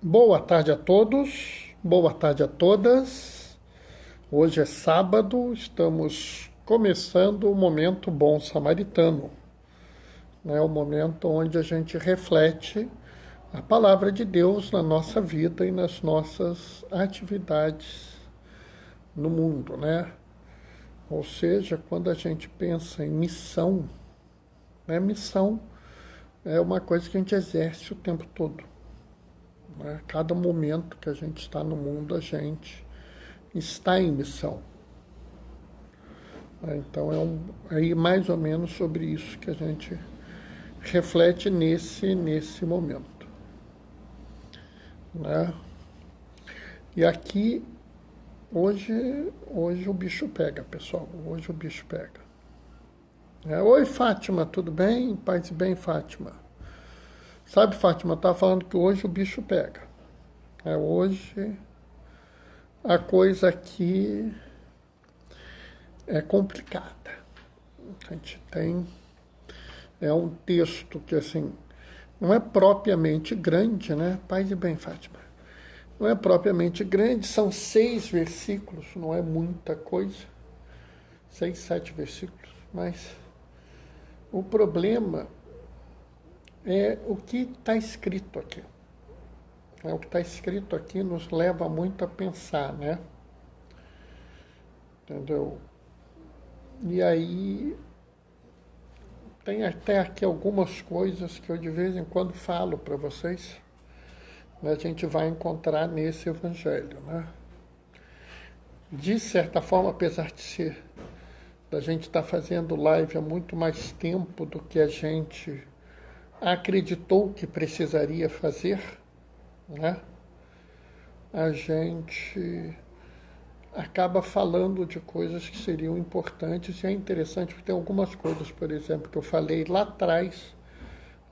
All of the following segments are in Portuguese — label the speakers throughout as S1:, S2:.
S1: Boa tarde a todos, boa tarde a todas. Hoje é sábado, estamos começando o Momento Bom Samaritano, né? O momento onde a gente reflete a palavra de Deus na nossa vida e nas nossas atividades no mundo, né? Ou seja, quando a gente pensa em missão, né? Missão é uma coisa que a gente exerce o tempo todo. Cada momento que a gente está no mundo, a gente está em missão. Então é mais ou menos sobre isso que a gente reflete nesse momento. Né? E aqui, hoje o bicho pega, pessoal. Hoje o bicho pega. Oi, Fátima, tudo bem? Paz e bem, Fátima. Sabe, Fátima, estava falando que hoje o bicho pega. Hoje a coisa aqui é complicada. A gente tem um texto que, assim, não é propriamente grande, né? Paz e bem, Fátima. Não é propriamente grande, são 6 versículos, não é muita coisa. 6, 7 versículos, mas o problema é o que está escrito aqui. O que está escrito aqui nos leva muito a pensar, né? Entendeu? E aí tem até aqui algumas coisas que eu de vez em quando falo para vocês, né? A gente vai encontrar nesse evangelho, né? De certa forma, apesar de ser da gente estar fazendo live há muito mais tempo do que a gente acreditou que precisaria fazer, né? A gente acaba falando de coisas que seriam importantes e é interessante porque tem algumas coisas, por exemplo, que eu falei lá atrás,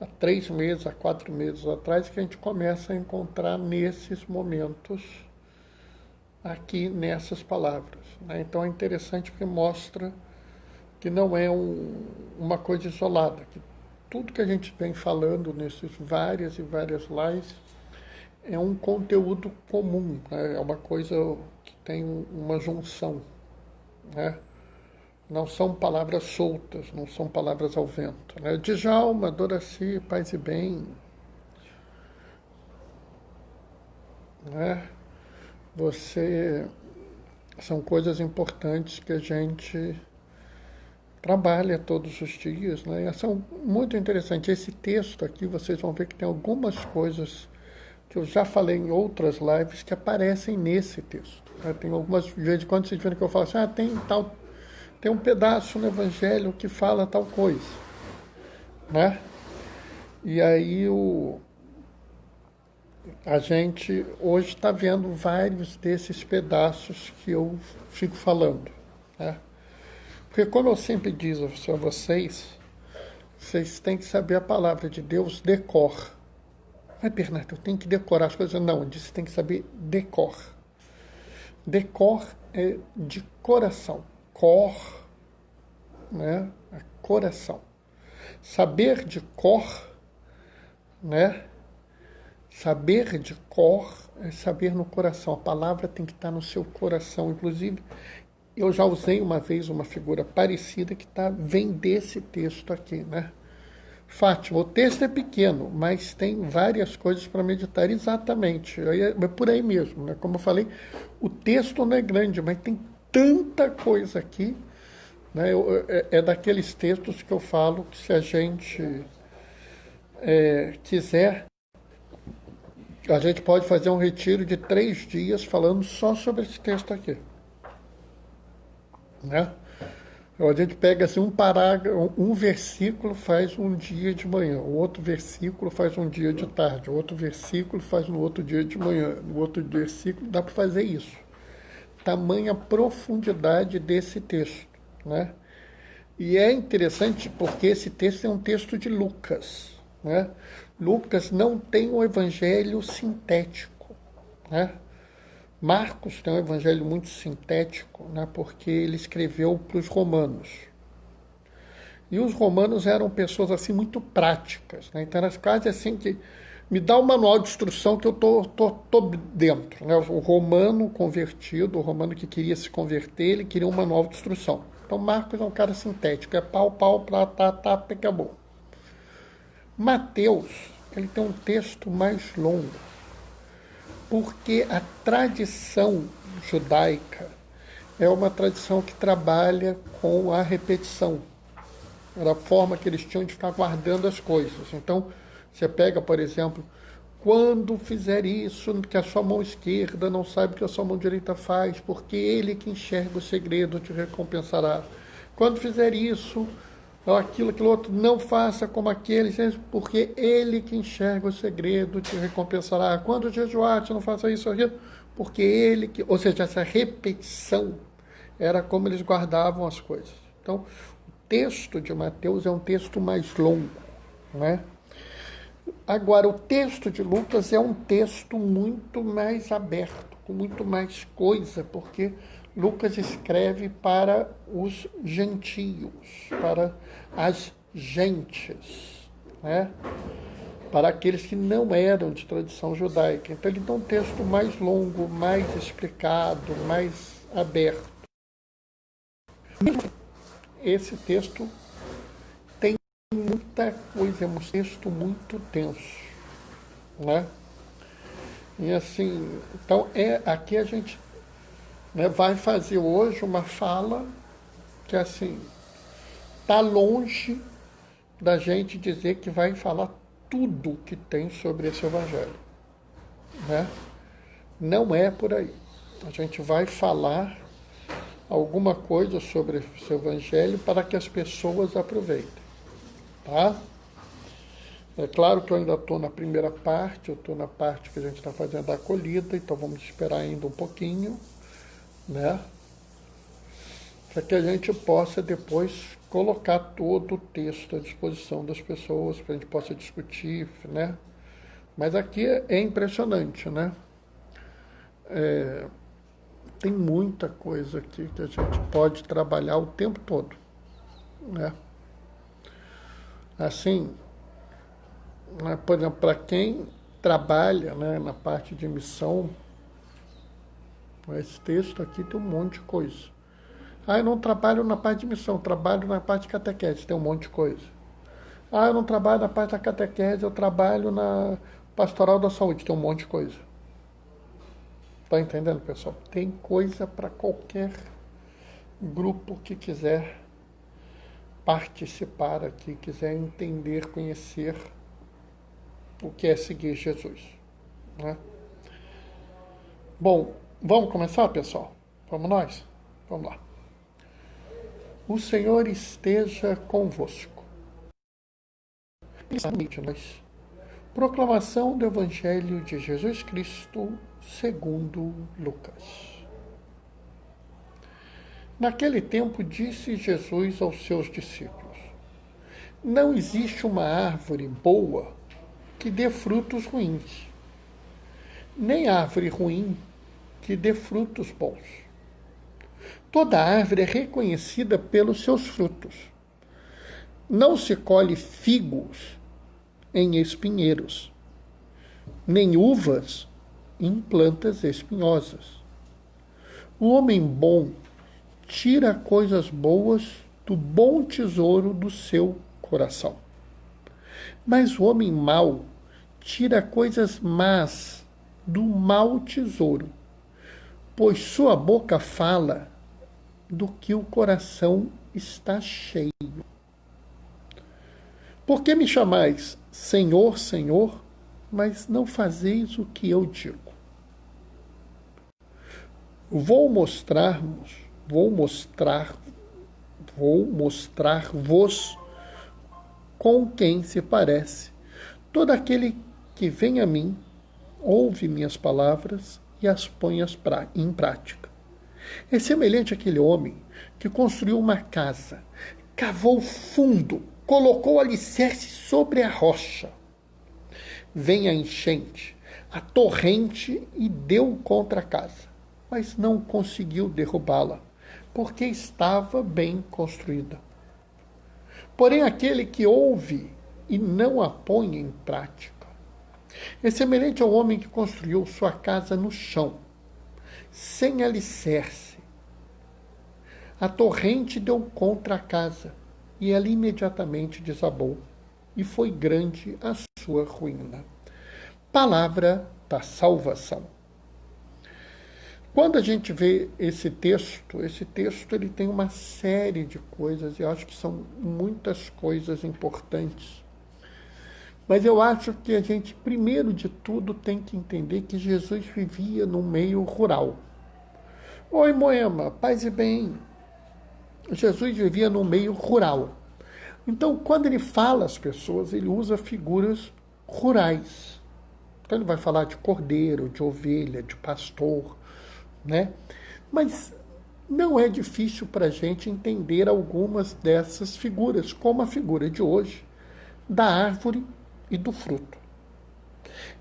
S1: há 3 meses, há 4 meses atrás, que a gente começa a encontrar nesses momentos aqui nessas palavras, né? Então é interessante porque mostra que não é uma coisa isolada, que tudo que a gente vem falando nesses várias e várias lives é um conteúdo comum, né? É uma coisa que tem uma junção, né? Não são palavras soltas, não são palavras ao vento, né? Djalma, Doraci, paz e bem, né? São coisas importantes que a gente trabalha todos os dias, né? E são muito interessantes. Esse texto aqui, vocês vão ver que tem algumas coisas que eu já falei em outras lives que aparecem nesse texto. Né? Tem algumas, de vez em quando vocês viram que eu falo assim, tem um pedaço no Evangelho que fala tal coisa, né? E aí a gente hoje está vendo vários desses pedaços que eu fico falando, né? Porque como eu sempre digo a vocês têm que saber a palavra de Deus de cor. Mas, Bernardo, eu tenho que decorar as coisas. Não, eu disse que tem que saber decor. Decor é de coração. Cor, né? É coração. Saber de cor, né? Saber de cor é saber no coração. A palavra tem que estar no seu coração. Inclusive, eu já usei uma vez uma figura parecida que vem desse texto aqui, né? Fátima, o texto é pequeno, mas tem várias coisas para meditar. Exatamente, é por aí mesmo, né? Como eu falei, o texto não é grande, mas tem tanta coisa aqui, né? É daqueles textos que eu falo que se a gente quiser, a gente pode fazer um retiro de 3 dias falando só sobre esse texto aqui, né? A gente pega assim um parágrafo, um versículo faz um dia de manhã, o outro versículo faz um dia de tarde, o outro versículo faz no outro dia de manhã, no outro versículo dá para fazer isso. Tamanha profundidade desse texto, né? E é interessante porque esse texto é um texto de Lucas, né? Lucas não tem um evangelho sintético, né? Marcos tem um evangelho muito sintético, né, porque ele escreveu para os romanos. E os romanos eram pessoas assim muito práticas, né? Então era quase assim que Me dá o manual de instrução que eu tô dentro. Né? O romano convertido, o romano que queria se converter, ele queria um manual de instrução. Então Marcos é um cara sintético, é pau, tá, acabou. Mateus, ele tem um texto mais longo, porque a tradição judaica é uma tradição que trabalha com a repetição. Era a forma que eles tinham de ficar guardando as coisas. Então, você pega, por exemplo, quando fizer isso, que a sua mão esquerda não sabe o que a sua mão direita faz, porque ele que enxerga o segredo te recompensará. Quando fizer isso, aquilo outro, não faça como aquele, porque ele que enxerga o segredo te recompensará. Quando jejuar, não faça isso, aquilo, porque ele que... Ou seja, essa repetição era como eles guardavam as coisas. Então, o texto de Mateus é um texto mais longo, né? Agora, o texto de Lucas é um texto muito mais aberto, com muito mais coisa, porque Lucas escreve para os gentios, para as gentes, né? Para aqueles que não eram de tradição judaica. Então, ele tem um texto mais longo, mais explicado, mais aberto. Esse texto tem muita coisa, é um texto muito tenso, né? E assim, então aqui a gente, né, vai fazer hoje uma fala que assim está longe da gente dizer que vai falar tudo que tem sobre esse evangelho, né? Não é por aí. A gente vai falar alguma coisa sobre esse evangelho para que as pessoas aproveitem, tá? É claro que eu ainda estou na primeira parte, eu estou na parte que a gente está fazendo a acolhida, então vamos esperar ainda um pouquinho, né? Para que a gente possa depois colocar todo o texto à disposição das pessoas, para a gente possa discutir, né? Mas aqui é impressionante, né? Tem muita coisa aqui que a gente pode trabalhar o tempo todo, né? Assim, né, por exemplo, para quem trabalha, né, na parte de missão, esse texto aqui tem um monte de coisa. Ah, eu não trabalho na parte de missão, trabalho na parte de catequese, tem um monte de coisa. Ah, eu não trabalho na parte da catequese, eu trabalho na pastoral da saúde, tem um monte de coisa. Tá entendendo, pessoal? Tem coisa para qualquer grupo que quiser participar aqui, quiser entender, conhecer o que é seguir Jesus, né? Bom, vamos começar, pessoal? Vamos nós? Vamos lá. O Senhor esteja convosco. Nós. Proclamação do Evangelho de Jesus Cristo segundo Lucas. Naquele tempo disse Jesus aos seus discípulos: não existe uma árvore boa que dê frutos ruins, nem árvore ruim que dê frutos bons. Toda árvore é reconhecida pelos seus frutos. Não se colhe figos em espinheiros, nem uvas em plantas espinhosas. O homem bom tira coisas boas do bom tesouro do seu coração. Mas o homem mau tira coisas más do mau tesouro, pois sua boca fala do que o coração está cheio. Por que me chamais Senhor, Senhor, mas não fazeis o que eu digo? Vou mostrar-vos com quem se parece. Todo aquele que vem a mim, ouve minhas palavras e as põe em prática. É semelhante àquele homem que construiu uma casa, cavou fundo, colocou alicerce sobre a rocha. Vem a enchente, a torrente e deu contra a casa, mas não conseguiu derrubá-la, porque estava bem construída. Porém, aquele que ouve e não a põe em prática É semelhante ao homem que construiu sua casa no chão, sem alicerce. A torrente deu contra a casa, e ela imediatamente desabou, e foi grande a sua ruína. Palavra da salvação. Quando a gente vê esse texto ele tem uma série de coisas, e eu acho que são muitas coisas importantes. Mas eu acho que a gente, primeiro de tudo, tem que entender que Jesus vivia num meio rural. Oi, Moema, paz e bem. Jesus vivia num meio rural. Então, quando ele fala às pessoas, ele usa figuras rurais. Então, ele vai falar de cordeiro, de ovelha, de pastor, né? Mas não é difícil para a gente entender algumas dessas figuras, como a figura de hoje, da árvore e do fruto.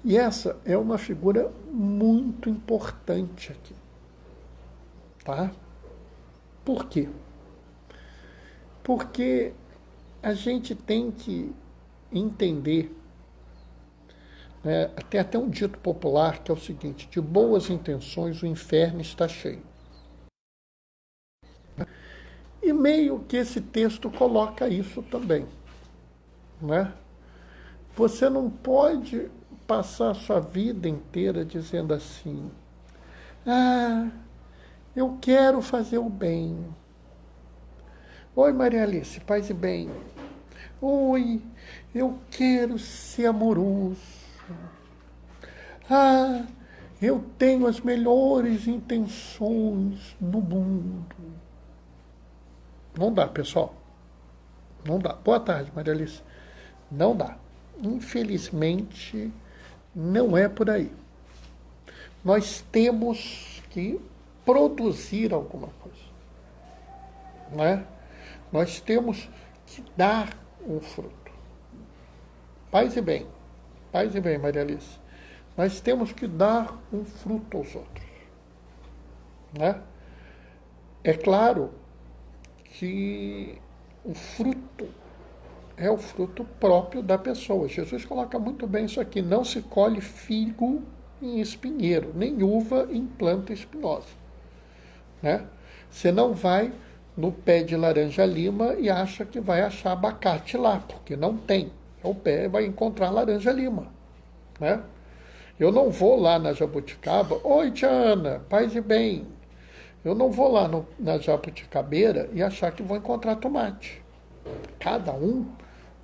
S1: E essa é uma figura muito importante aqui. Tá? Por quê? Porque a gente tem que entender, né, tem até um dito popular que é o seguinte: de boas intenções o inferno está cheio. E meio que esse texto coloca isso também, né? Você não pode passar a sua vida inteira dizendo assim: ah, eu quero fazer o bem. Oi, Maria Alice, paz e bem. Oi, eu quero ser amoroso. Ah, eu tenho as melhores intenções no mundo. Não dá, pessoal. Não dá. Boa tarde, Maria Alice. Não dá. Infelizmente, não é por aí. Nós temos que produzir alguma coisa, né? Nós temos que dar um fruto. Paz e bem, Maria Alice. Nós temos que dar um fruto aos outros, né? É claro que o fruto é o fruto próprio da pessoa. Jesus coloca muito bem isso aqui: não se colhe figo em espinheiro, nem uva em planta espinhosa, né? Você não vai no pé de laranja-lima e acha que vai achar abacate lá, porque não tem. O pé vai encontrar laranja-lima, né? Eu não vou lá na jabuticaba: oi, tia Ana, paz e bem. Eu não vou lá na jabuticabeira e achar que vou encontrar tomate. Cada um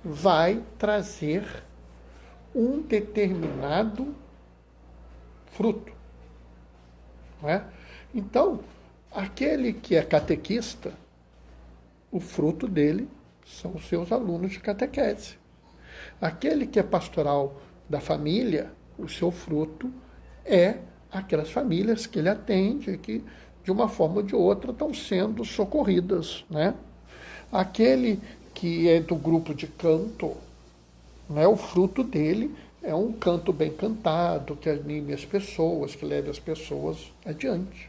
S1: vai trazer um determinado fruto, não é? Então, aquele que é catequista, o fruto dele são os seus alunos de catequese. Aquele que é pastoral da família, o seu fruto é aquelas famílias que ele atende, que de uma forma ou de outra estão sendo socorridas, né? Aquele que é do grupo de canto, né, o fruto dele é um canto bem cantado, que anime as pessoas, que leve as pessoas adiante,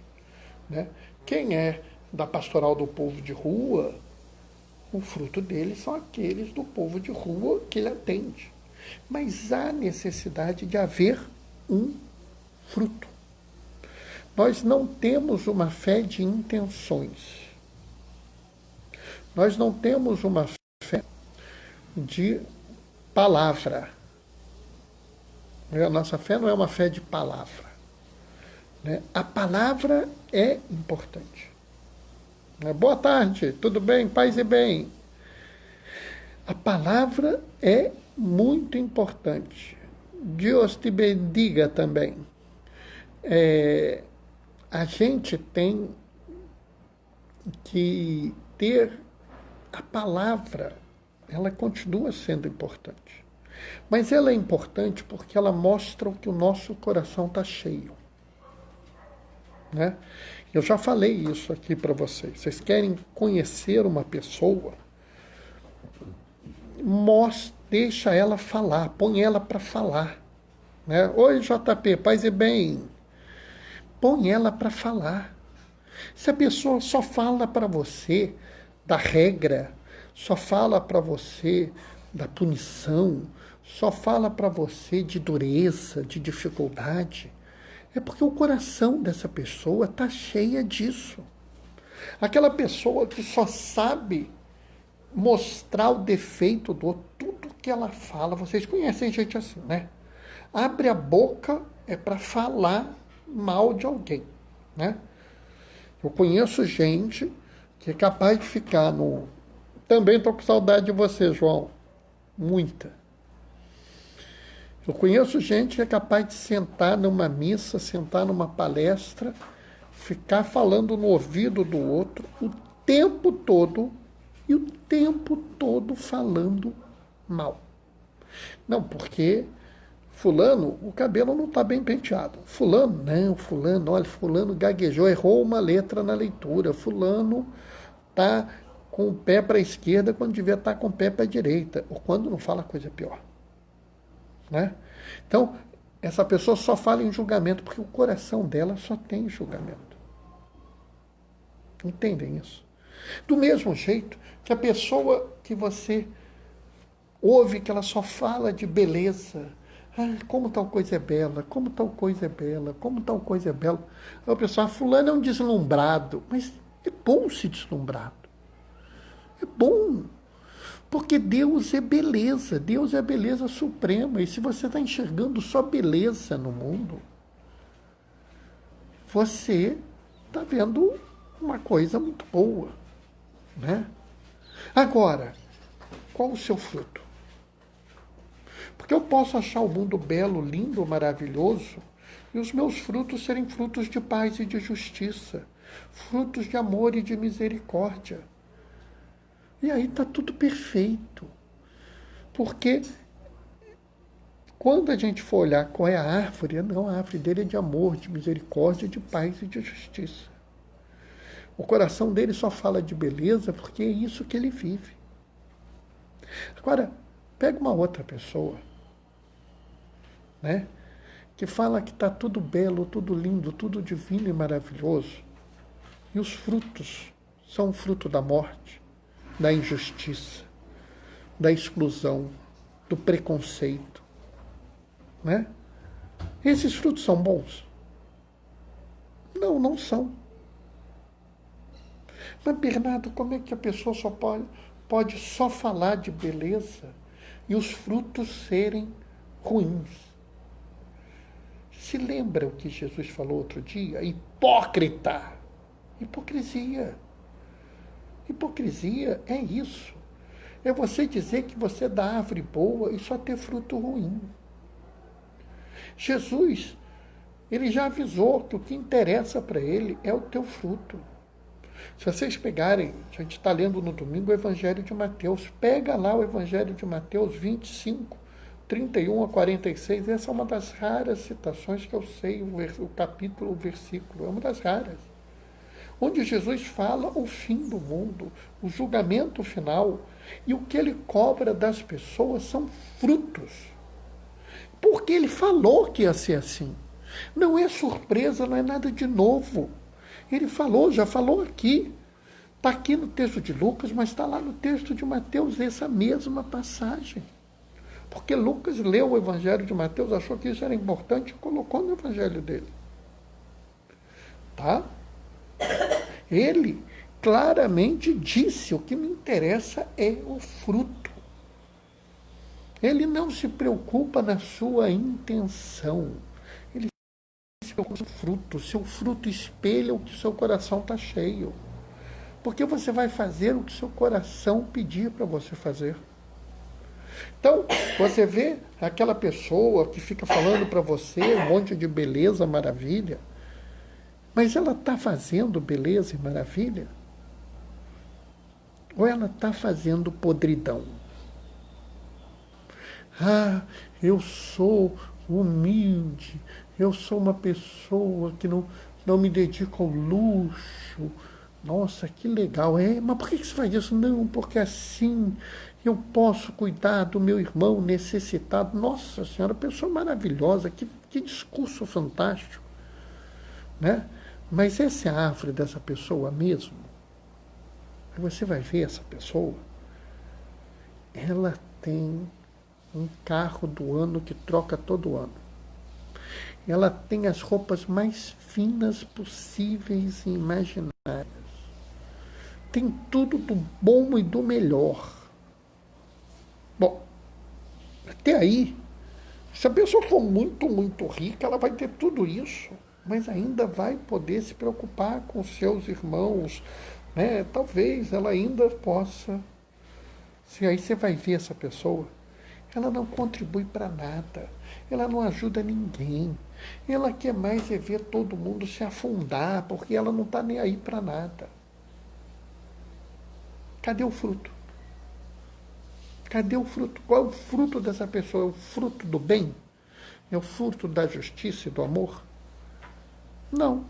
S1: né? Quem é da pastoral do povo de rua, o fruto dele são aqueles do povo de rua que ele atende. Mas há necessidade de haver um fruto. Nós não temos uma fé de intenções. Nós não temos uma fé de palavra. A nossa fé não é uma fé de palavra, né? A palavra é importante. Boa tarde, tudo bem? Paz e bem. A palavra é muito importante. Deus te bendiga também. A gente tem que ter a palavra, ela continua sendo importante. Mas ela é importante porque ela mostra o que o nosso coração está cheio, né? Eu já falei isso aqui para vocês. Vocês querem conhecer uma pessoa? Deixa ela falar, põe ela para falar, né? Oi, JP, paz e bem. Põe ela para falar. Se a pessoa só fala para você da regra, só fala para você da punição, só fala para você de dureza, de dificuldade, é porque o coração dessa pessoa está cheia disso. Aquela pessoa que só sabe mostrar o defeito do outro, tudo que ela fala, vocês conhecem gente assim, né? Abre a boca é para falar mal de alguém, né? Eu conheço gente que é capaz de ficar no... Também estou com saudade de você, João. Muita. Eu conheço gente que é capaz de sentar numa missa, sentar numa palestra, ficar falando no ouvido do outro o tempo todo e o tempo todo falando mal. Não, porque fulano, o cabelo não está bem penteado. Fulano, não, fulano, olha, fulano gaguejou, errou uma letra na leitura. Fulano está com o pé para a esquerda quando devia estar com o pé para a direita. Ou quando não fala coisa pior. Né? Então, essa pessoa só fala em julgamento porque o coração dela só tem julgamento. Entendem isso? Do mesmo jeito que a pessoa que você ouve que ela só fala de beleza, como tal coisa é bela, como tal coisa é bela, como tal coisa é bela. Aí a pessoa, fulano é um deslumbrado. Mas é bom ser deslumbrado. É bom. Porque Deus é a beleza suprema. E se você está enxergando só beleza no mundo, você está vendo uma coisa muito boa. Né? Agora, qual o seu fruto? Porque eu posso achar o mundo belo, lindo, maravilhoso, e os meus frutos serem frutos de paz e de justiça, frutos de amor e de misericórdia. E aí está tudo perfeito. Porque quando a gente for olhar qual é a árvore, não, a árvore dele é de amor, de misericórdia, de paz e de justiça. O coração dele só fala de beleza porque é isso que ele vive. Agora, pega uma outra pessoa, né, que fala que está tudo belo, tudo lindo, tudo divino e maravilhoso, e os frutos são o fruto da morte, da injustiça, da exclusão, do preconceito. Né? Esses frutos são bons? Não, não são. Mas, Bernardo, como é que a pessoa só pode só falar de beleza e os frutos serem ruins? Se lembra o que Jesus falou outro dia? Hipócrita! Hipocrisia. Hipocrisia é isso. É você dizer que você é da árvore boa e só ter fruto ruim. Jesus, ele já avisou que o que interessa para ele é o teu fruto. Se vocês pegarem, a gente está lendo no domingo o Evangelho de Mateus, pega lá o Evangelho de Mateus 25, 31 a 46, essa é uma das raras citações que eu sei, o capítulo, o versículo, é uma das raras. Onde Jesus fala o fim do mundo, o julgamento final, e o que ele cobra das pessoas são frutos. Porque ele falou que ia ser assim. Não é surpresa, não é nada de novo. Ele falou, já falou aqui. Está aqui no texto de Lucas, mas está lá no texto de Mateus, essa mesma passagem. Porque Lucas leu o Evangelho de Mateus, achou que isso era importante e colocou no Evangelho dele. Tá? Ele claramente disse, o que me interessa é o fruto. Ele não se preocupa na sua intenção. Ele se preocupa no fruto. Seu fruto espelha o que seu coração está cheio. Porque você vai fazer o que seu coração pedir para você fazer. Então, você vê aquela pessoa que fica falando para você um monte de beleza, maravilha, mas ela está fazendo beleza e maravilha? Ou ela está fazendo podridão? Eu sou humilde, eu sou uma pessoa que não me dedico ao luxo. Nossa, que legal. Mas por que você faz isso? Não, porque assim eu posso cuidar do meu irmão necessitado. Nossa Senhora, pessoa maravilhosa, que discurso fantástico. Né? Mas essa é a árvore dessa pessoa mesmo? Aí você vai ver essa pessoa, ela tem um carro do ano que troca todo ano. Ela tem as roupas mais finas possíveis e imaginárias. Tem tudo do bom e do melhor. Bom, até aí, se a pessoa for muito, muito rica, ela vai ter tudo isso, mas ainda vai poder se preocupar com seus irmãos, né? Talvez ela ainda possa. Se aí você vai ver essa pessoa, ela não contribui para nada, ela não ajuda ninguém, ela quer mais é ver todo mundo se afundar, porque ela não está nem aí para nada. Cadê o fruto? Cadê o fruto? Qual é o fruto dessa pessoa? É o fruto do bem? É o fruto da justiça e do amor? Não.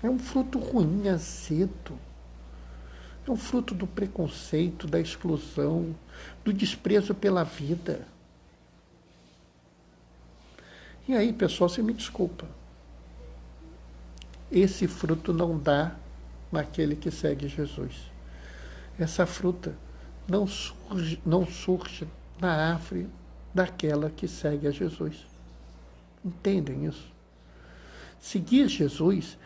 S1: É um fruto ruim, azedo. É um fruto do preconceito, da exclusão, do desprezo pela vida. E aí, pessoal, você me desculpa. Esse fruto não dá naquele que segue Jesus. Essa fruta não surge na árvore daquela que segue a Jesus. Entendem isso? Seguir Jesus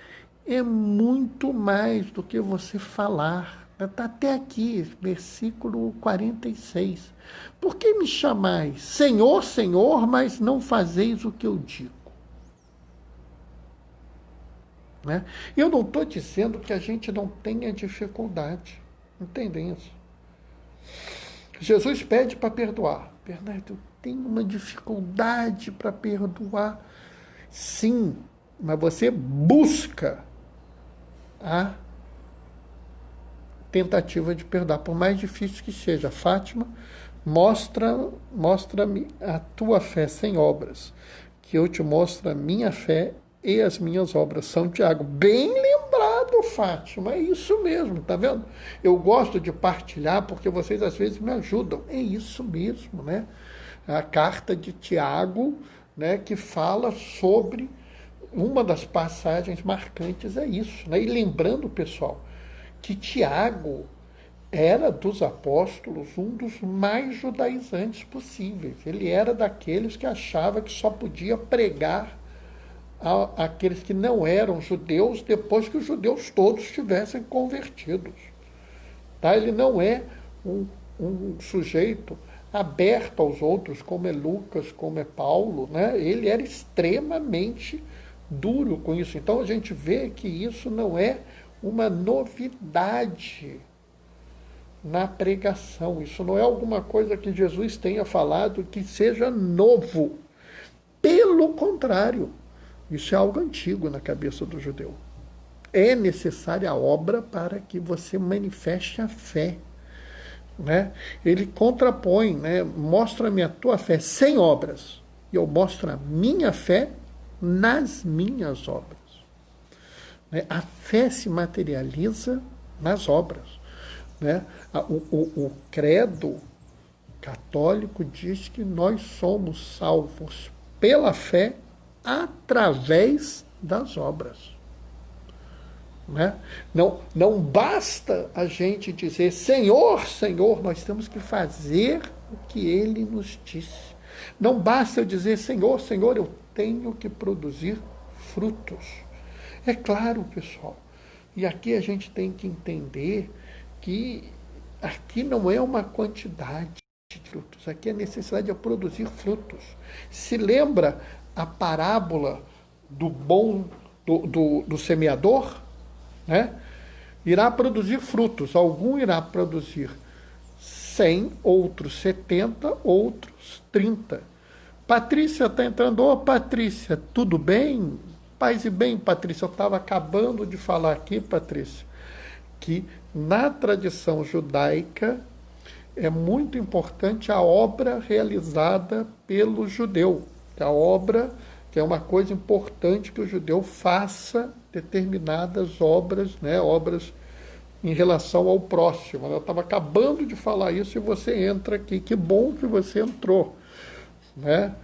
S1: é muito mais do que você falar. Está até aqui, versículo 46. Por que me chamais Senhor, Senhor, mas não fazeis o que eu digo? Né? Eu não estou dizendo que a gente não tenha dificuldade. Entendem isso? Jesus pede para perdoar. Bernardo, eu tenho uma dificuldade para perdoar. Sim, mas você busca a tentativa de perdoar, por mais difícil que seja. Fátima, mostra-me a tua fé sem obras, que eu te mostro a minha fé e as minhas obras. São Tiago. Bem lembrado, Fátima, é isso mesmo, tá vendo? Eu gosto de partilhar porque vocês às vezes me ajudam. É isso mesmo, né? A carta de Tiago, né, que fala sobre uma das passagens marcantes, é isso, né? E lembrando, pessoal, que Tiago era dos apóstolos um dos mais judaizantes possíveis. Ele era daqueles que achava que só podia pregar àqueles que não eram judeus depois que os judeus todos tivessem convertidos. Tá? Ele não é um sujeito aberto aos outros, como é Lucas, como é Paulo, né? Ele era extremamente duro com isso. Então a gente vê que isso não é uma novidade na pregação. Isso não é alguma coisa que Jesus tenha falado que seja novo. Pelo contrário, isso é algo antigo na cabeça do judeu. É necessária a obra para que você manifeste a fé. Né? Ele contrapõe, né? Mostra-me a tua fé sem obras, e eu mostro a minha fé nas minhas obras. Né? A fé se materializa nas obras. Né? O credo católico diz que nós somos salvos pela fé através das obras. Né? Não basta a gente dizer Senhor, Senhor, nós temos que fazer o que Ele nos disse. Não basta eu dizer Senhor, Senhor, eu tenho que produzir frutos. É claro, pessoal, e aqui a gente tem que entender que aqui não é uma quantidade de frutos, aqui a necessidade é produzir frutos. Se lembra a parábola do semeador? Né? Irá produzir frutos. Algum irá produzir 100, outros 70, outros 30. Patrícia está entrando. Ô, Patrícia, tudo bem? Paz e bem, Patrícia. Eu estava acabando de falar aqui, Patrícia, que na tradição judaica é muito importante a obra realizada pelo judeu. A obra que é uma coisa importante que o judeu faça determinadas obras, né, obras em relação ao próximo. Eu estava acabando de falar isso e você entra aqui. Que bom que você entrou. Né?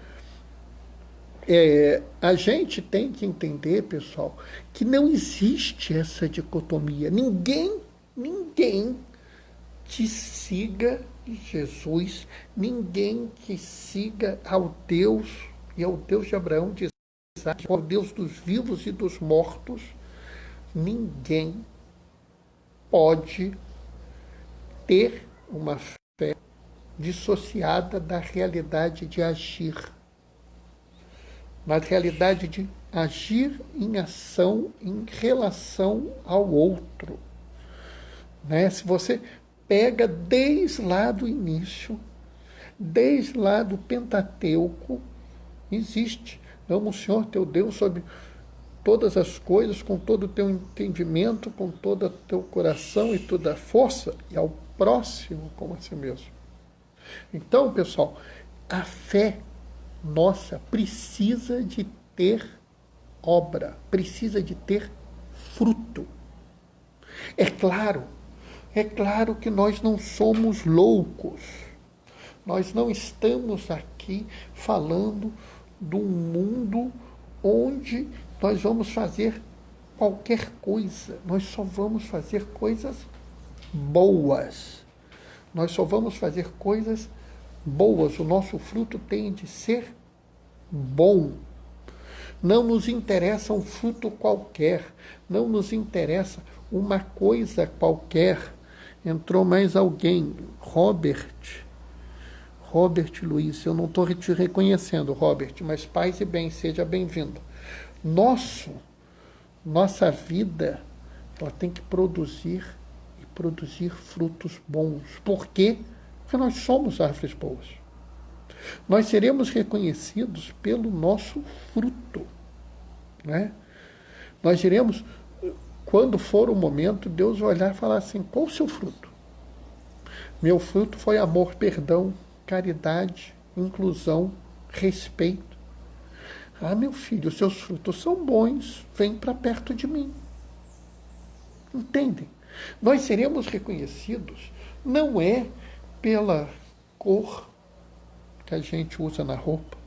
S1: A gente tem que entender, pessoal, que não existe essa dicotomia. Ninguém te siga Jesus, ninguém que siga ao Deus, e ao Deus de Abraão, de Isaac, ao Deus dos vivos e dos mortos, ninguém pode ter uma fé dissociada da realidade de agir. Na realidade de agir em ação em relação ao outro. Né? Se você pega desde lá do início, desde lá do Pentateuco, existe. Ama o Senhor teu Deus sobre todas as coisas, com todo o teu entendimento, com todo o teu coração e toda a força, e ao próximo como a si mesmo. Então, pessoal, a fé nossa precisa de ter obra, precisa de ter fruto. É claro que nós não somos loucos. Nós não estamos aqui falando de um mundo onde nós vamos fazer qualquer coisa. Nós só vamos fazer coisas boas. Nós só vamos fazer coisas boas. O nosso fruto tem de ser bom. Não nos interessa um fruto qualquer. Não nos interessa uma coisa qualquer. Entrou mais alguém. Robert Luiz. Eu não estou te reconhecendo, Robert, mas paz e bem, seja bem-vindo. Nossa vida, ela tem que produzir frutos bons. Por quê? Porque nós somos árvores boas. Nós seremos reconhecidos pelo nosso fruto. Né? Nós iremos, quando for o momento, Deus vai olhar e falar assim, qual o seu fruto? Meu fruto foi amor, perdão, caridade, inclusão, respeito. Ah, meu filho, os seus frutos são bons, vem para perto de mim. Entendem? Nós seremos reconhecidos não é pela cor que a gente usa na roupa,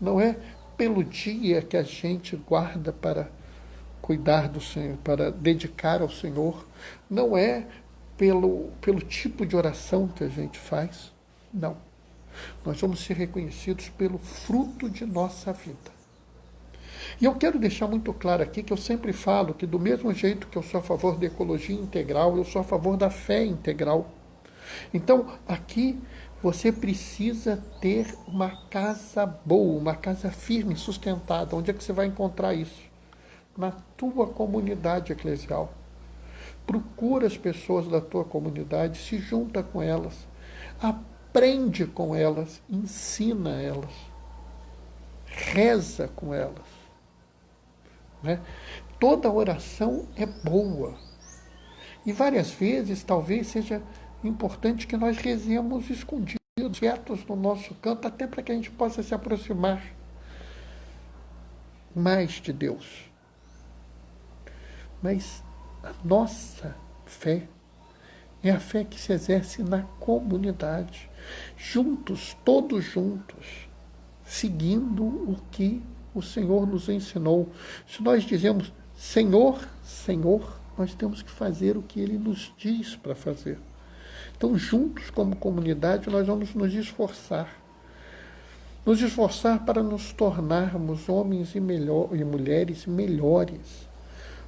S1: não é pelo dia que a gente guarda para cuidar do Senhor, para dedicar ao Senhor, não é pelo tipo de oração que a gente faz, não. Nós vamos ser reconhecidos pelo fruto de nossa vida. E eu quero deixar muito claro aqui que eu sempre falo que do mesmo jeito que eu sou a favor da ecologia integral, eu sou a favor da fé integral. Então, aqui você precisa ter uma casa boa, uma casa firme, sustentada. Onde é que você vai encontrar isso? Na tua comunidade eclesial. Procura as pessoas da tua comunidade, se junta com elas, aprende com elas, ensina elas, reza com elas. Né? Toda oração é boa. E várias vezes, talvez seja importante que nós rezemos escondidos, quietos no nosso canto, até para que a gente possa se aproximar mais de Deus. Mas a nossa fé é a fé que se exerce na comunidade, juntos, todos juntos, seguindo o que o Senhor nos ensinou. Se nós dizemos Senhor, Senhor, nós temos que fazer o que Ele nos diz para fazer. Então, juntos como comunidade, nós vamos nos esforçar para nos tornarmos homens e mulheres melhores,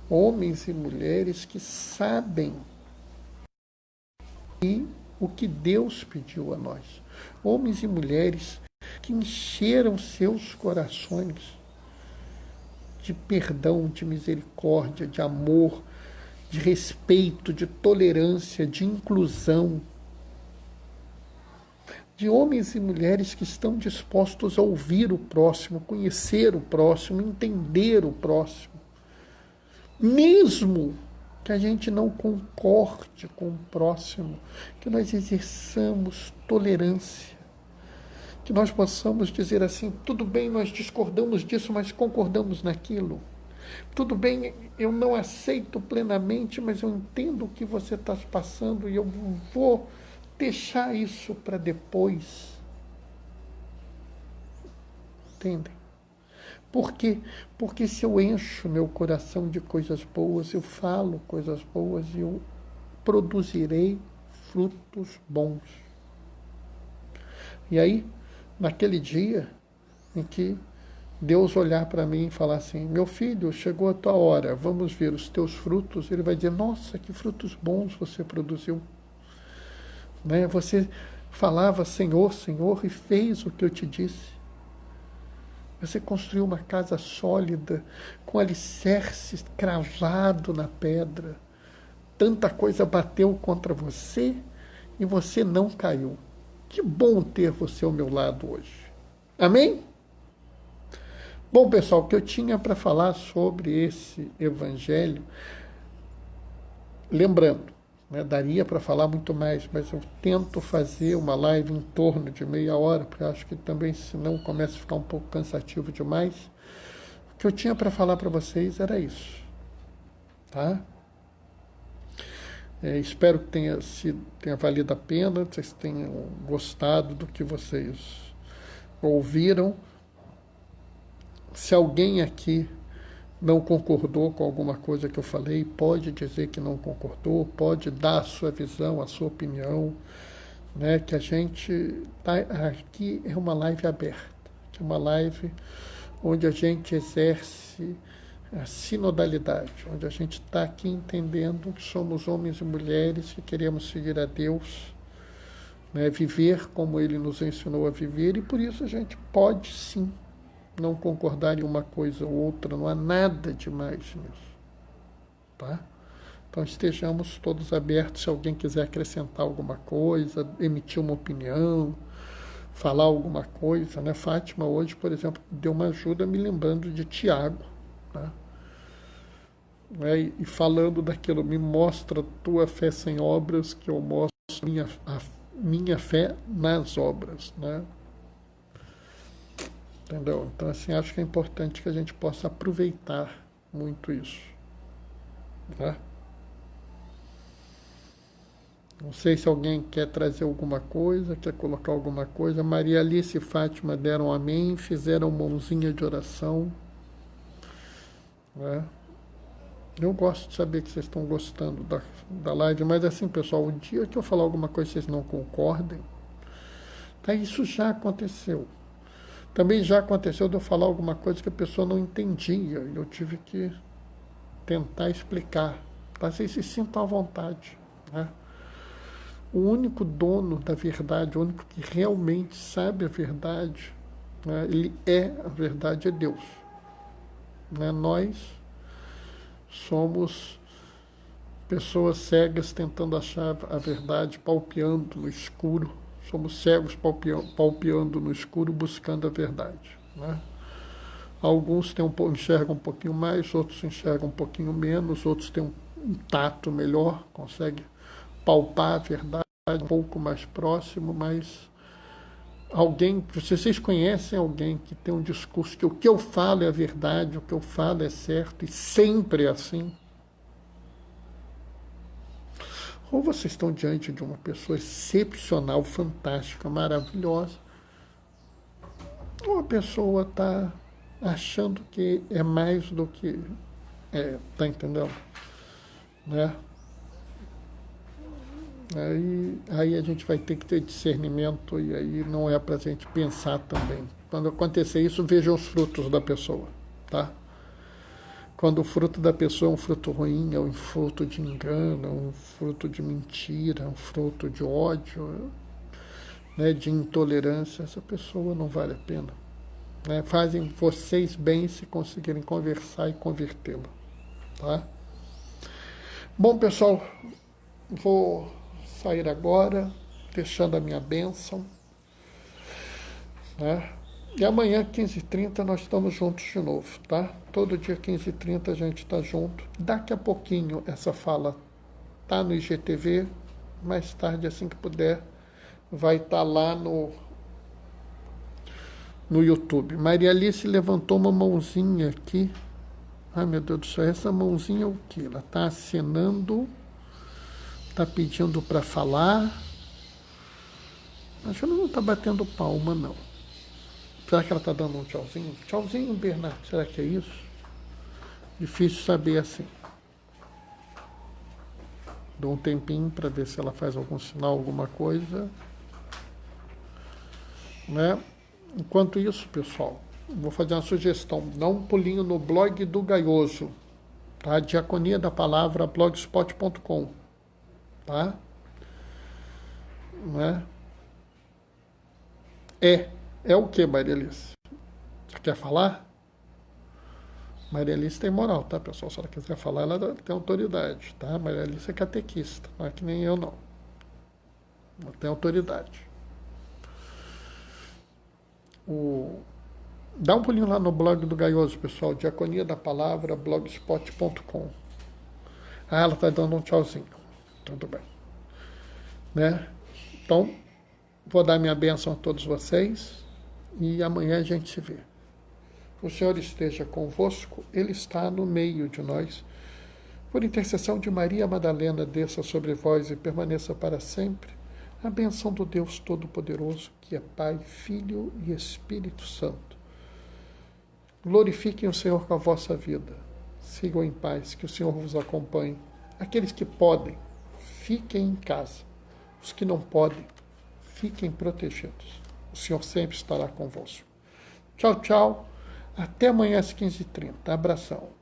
S1: homens e mulheres que sabem o que Deus pediu a nós, homens e mulheres que encheram seus corações de perdão, de misericórdia, de amor, de respeito, de tolerância, de inclusão, de homens e mulheres que estão dispostos a ouvir o próximo, conhecer o próximo, entender o próximo, mesmo que a gente não concorde com o próximo, que nós exerçamos tolerância, que nós possamos dizer assim, tudo bem, nós discordamos disso, mas concordamos naquilo. Tudo bem, eu não aceito plenamente, mas eu entendo o que você está passando e eu vou deixar isso para depois. Entendem? Por quê? Porque se eu encho meu coração de coisas boas, eu falo coisas boas e eu produzirei frutos bons. E aí, naquele dia em que Deus olhar para mim e falar assim, meu filho, chegou a tua hora, vamos ver os teus frutos. Ele vai dizer, nossa, que frutos bons você produziu. Né? Você falava, Senhor, Senhor, e fez o que eu te disse. Você construiu uma casa sólida, com alicerce cravado na pedra. Tanta coisa bateu contra você e você não caiu. Que bom ter você ao meu lado hoje. Amém? Bom, pessoal, o que eu tinha para falar sobre esse evangelho, lembrando, né, daria para falar muito mais, mas eu tento fazer uma live em torno de meia hora, porque eu acho que também, senão, começa a ficar um pouco cansativo demais. O que eu tinha para falar para vocês era isso, tá? Espero que tenha valido a pena, vocês tenham gostado do que vocês ouviram. Se alguém aqui não concordou com alguma coisa que eu falei, pode dizer que não concordou, pode dar a sua visão, a sua opinião, né? Que a gente tá aqui é uma live aberta, que é uma live onde a gente exerce a sinodalidade, onde a gente está aqui entendendo que somos homens e mulheres que queremos seguir a Deus, né? Viver como Ele nos ensinou a viver, e por isso a gente pode sim não concordar em uma coisa ou outra, não há nada demais nisso, tá? Então estejamos todos abertos, se alguém quiser acrescentar alguma coisa, emitir uma opinião, falar alguma coisa, né? Fátima hoje, por exemplo, deu uma ajuda me lembrando de Tiago, né? E falando daquilo, me mostra tua fé sem obras, que eu mostro minha fé nas obras, né? Entendeu? Então, assim, acho que é importante que a gente possa aproveitar muito isso, né? Não sei se alguém quer trazer alguma coisa, quer colocar alguma coisa. Maria Alice e Fátima deram amém, fizeram mãozinha de oração, né? Eu gosto de saber que vocês estão gostando da live, mas assim, pessoal, o dia que eu falar alguma coisa que vocês não concordem, tá, isso já aconteceu. Também já aconteceu de eu falar alguma coisa que a pessoa não entendia, e eu tive que tentar explicar. Tá? Vocês se sintam à vontade, né? O único dono da verdade, o único que realmente sabe a verdade, né, ele é a verdade, é Deus. Né? Nós somos pessoas cegas tentando achar a verdade, palpeando no escuro. Somos cegos palpeando no escuro, buscando a verdade. Né? Alguns enxergam um pouquinho mais, outros enxergam um pouquinho menos, outros têm um tato melhor, conseguem palpar a verdade um pouco mais próximo, mas alguém, vocês conhecem alguém que tem um discurso que o que eu falo é a verdade, o que eu falo é certo, e sempre é assim? Ou vocês estão diante de uma pessoa excepcional, fantástica, maravilhosa, ou a pessoa está achando que é mais do que é, tá entendendo? Né? Aí a gente vai ter que ter discernimento, e aí não é para a gente pensar também. Quando acontecer isso, veja os frutos da pessoa, tá? Quando o fruto da pessoa é um fruto ruim, é um fruto de engano, é um fruto de mentira, é um fruto de ódio, né, de intolerância, essa pessoa não vale a pena. Né? Fazem vocês bem se conseguirem conversar e convertê-la, tá? Bom, pessoal, vou sair agora, deixando a minha bênção, né? E amanhã, 15h30, nós estamos juntos de novo, tá? Todo dia, 15h30, a gente está junto. Daqui a pouquinho, essa fala tá no IGTV. Mais tarde, assim que puder, vai estar lá no YouTube. Maria Alice levantou uma mãozinha aqui. Ai, meu Deus do céu, essa mãozinha é o quê? Ela está acenando, está pedindo para falar. Acho que ela não está batendo palma, não. Será que ela está dando um tchauzinho? Tchauzinho, Bernardo, será que é isso? Difícil saber assim. Dou um tempinho para ver se ela faz algum sinal, alguma coisa. né? Enquanto isso, pessoal, vou fazer uma sugestão. Dá um pulinho no blog do Gaioso, tá? Diaconia da Palavra, blogspot.com, tá? Né? É o que, Maria Alice? Você quer falar? Maria Alice tem moral, tá, pessoal? Se ela quiser falar, ela tem autoridade, tá? Maria Alice é catequista, não é que nem eu, não. Ela tem autoridade. Dá um pulinho lá no blog do Gaioso, pessoal. Diaconia da Palavra, blogspot.com. Ah, ela tá dando um tchauzinho. Tudo bem. Né? Então, vou dar minha bênção a todos vocês e amanhã a gente se vê. O Senhor esteja convosco, Ele está no meio de nós. Por intercessão de Maria Madalena, desça sobre vós e permaneça para sempre a bênção do Deus Todo-Poderoso, que é Pai, Filho e Espírito Santo. Glorifiquem o Senhor com a vossa vida. Sigam em paz, que o Senhor vos acompanhe. Aqueles que podem, fiquem em casa. Os que não podem, fiquem protegidos. O Senhor sempre estará convosco. Tchau, tchau. Até amanhã às 15h30. Abração.